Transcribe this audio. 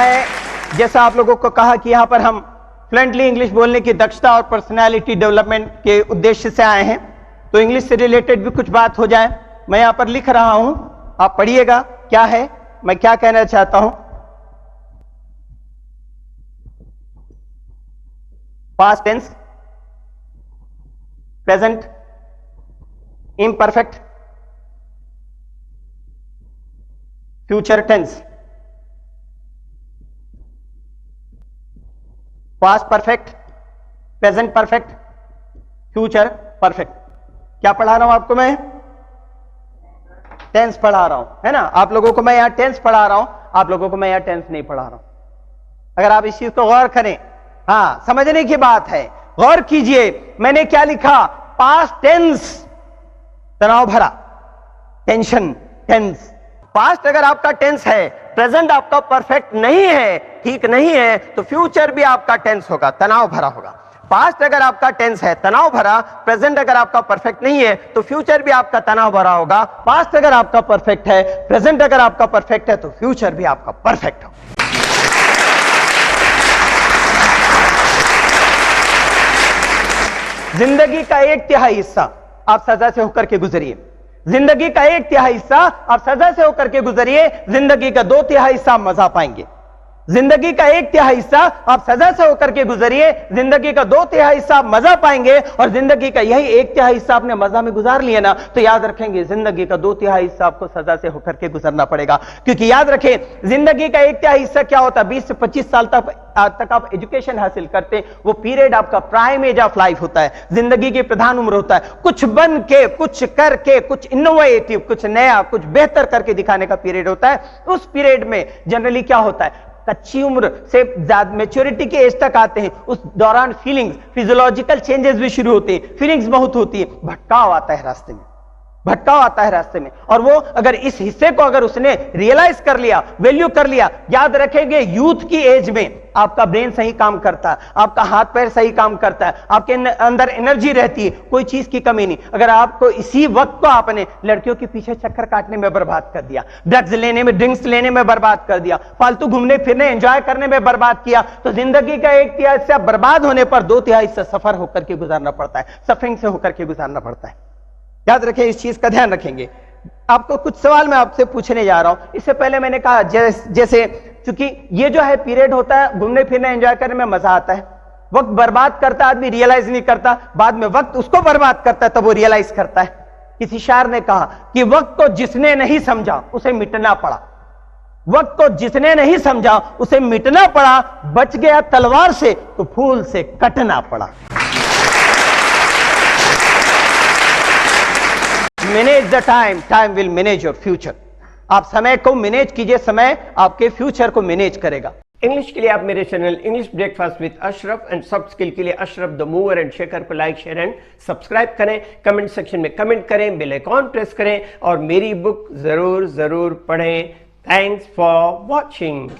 मैं जैसा आप लोगों को कहा कि यहाँ पर हम फ्लुएंटली इंग्लिश बोलने की दक्षता और पर्सनालिटी डेवलपमेंट के उद्देश्य से आए हैं, तो इंग्लिश से रिलेटेड भी कुछ बात हो जाए। मैं यहाँ पर लिख रहा हूं, आप पढ़िएगा क्या है, मैं क्या कहना चाहता हूं। Past tense, present imperfect, future tense, past perfect, present perfect, future perfect. क्या पढ़ा रहा हूं आपको मैं? टेंस पढ़ा रहा हूं, है ना। आप लोगों को मैं यहां टेंस पढ़ा रहा हूं, आप लोगों को मैं यहां टेंस नहीं पढ़ा रहा हूं। अगर आप इस चीज को गौर करें, हाँ, समझने की बात है, गौर कीजिए। मैंने क्या लिखा? पास्ट टेंस, तनाव भरा, टेंशन टेंस। पास्ट अगर आपका टेंस है, प्रेजेंट आपका परफेक्ट नहीं है, ठीक नहीं है, तो फ्यूचर भी आपका टेंस होगा, तनाव भरा होगा। पास्ट अगर आपका टेंस है तनाव भरा, प्रेजेंट अगर आपका परफेक्ट नहीं है, तो फ्यूचर भी आपका तनाव भरा होगा। पास्ट अगर आपका परफेक्ट है, प्रेजेंट अगर आपका परफेक्ट है, तो फ्यूचर भी आपका परफेक्ट हो। जिंदगी का 1/3 हिस्सा आप सजा से होकर के गुजरिए। जिंदगी का 1/3 हिस्सा आप सजा से होकर के गुजरिए, जिंदगी का 2/3 हिस्सा आप मजा पाएंगे। जिंदगी का 1/3 हिस्सा आप सजा से होकर के गुजरिए, जिंदगी का 2/3 हिस्सा आप मजा पाएंगे, और जिंदगी का यही 1/3 हिस्सा आपने मजा में गुजार लिया ना, तो याद रखेंगे जिंदगी का 2/3 हिस्सा आपको सजा से होकर के गुजरना पड़ेगा। क्योंकि याद रखें, जिंदगी का 1/3 हिस्सा क्या होता है? 20 से 25 साल तक आप एजुकेशन हासिल करते हैं, वो पीरियड आपका प्राइम एज ऑफ लाइफ होता है, जिंदगी की प्रधान उम्र होता है। कुछ बन के, कुछ करके, कुछ इनोवेटिव, कुछ नया, कुछ बेहतर करके दिखाने का पीरियड होता है। उस पीरियड में जनरली क्या होता है? कच्ची उम्र से ज्यादा मैच्योरिटी के एज तक आते हैं, उस दौरान फीलिंग्स, फिजियोलॉजिकल चेंजेस भी शुरू होते हैं, फीलिंग्स बहुत होती है, भटकाव आता है रास्ते में, भटकाव आता है रास्ते में। और वो अगर इस हिस्से को अगर उसने रियलाइज कर लिया, वैल्यू कर लिया, याद रखेंगे यूथ की एज में आपका ब्रेन सही काम करता है, आपका हाथ पैर सही काम करता है, आपके अंदर एनर्जी रहती है, कोई चीज की कमी नहीं। अगर आपको इसी वक्त को आपने लड़कियों के पीछे चक्कर काटने में बर्बाद कर दिया, ड्रग्स लेने में, ड्रिंक्स लेने में बर्बाद कर दिया, फालतू घूमने फिरने एंजॉय करने में बर्बाद किया, तो जिंदगी का 1/3 हिस्सा बर्बाद होने पर 2/3 हिस्सा सफर होकर के गुजारना पड़ता है, सफरिंग से होकर के गुजारना पड़ता है। याद रखें, इस चीज का ध्यान रखेंगे। आपको कुछ सवाल मैं आपसे पूछने जा रहा हूं। इससे पहले मैंने कहा जैसे चूंकि ये जो है पीरियड होता है, घूमने फिरने एंजॉय करने में मजा आता है, वक्त बर्बाद करता है आदमी, रियलाइज नहीं करता, बाद में वक्त उसको बर्बाद करता है तब वो रियलाइज करता है। किसी शायर ने कहा कि वक्त को जिसने नहीं समझा उसे मिटना पड़ा, वक्त को जिसने नहीं समझा उसे मिटना पड़ा, बच गया तलवार से तो फूल से कटना पड़ा। Manage the time, time will manage your future. आप समय को मैनेज कीजिए, समय आपके फ्यूचर को मैनेज करेगा। इंग्लिश के लिए आप मेरे channel English Breakfast with Ashraf and सब स्किल के लिए Ashraf the mover and shaker को लाइक, शेयर एंड सब्सक्राइब करें, कमेंट सेक्शन में कमेंट करें, बेल आइकॉन प्रेस करें और मेरी बुक जरूर पढ़ें। Thanks for watching.